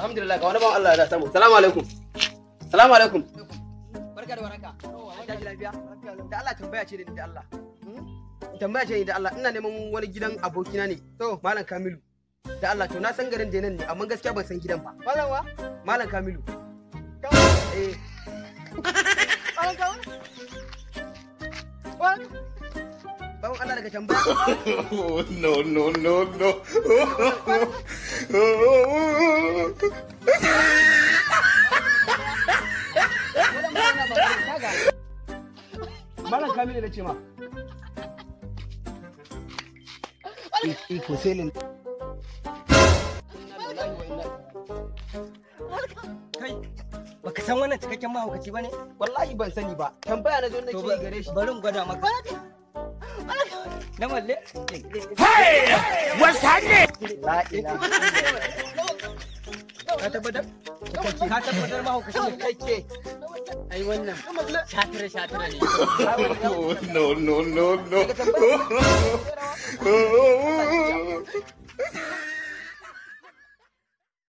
Alhamdulillah ga wani ban Allah ya samu. Assalamu alaikum. Assalamu alaikum. Barka da waraka. Barka da lafiya. Da Allah tambaya ce da Allah. Tambaya ce da Allah ina neman wani gidan abokina ne. To Malam Kamilu. Da Allah to na san garin da nan ne amma gaskiya ban san gidan ba. Malam wa? Malam Kamilu. Eh. Malam Kamilu. What? Bawon Allah daga tambaya. No. Malam Kamilu da ce ma. Iko selin. Kai, baka san wannan cikakken mahaukaci ba ne? Wallahi ban sani ba. Tambaya na zo nake yi gare shi. Bari in gwada maka. Na malle. Hey! What's happening? La ilaha Ka tabbatar? Ka tabbatar mahaukaci ne kake. Ai wannan shatira ne. No.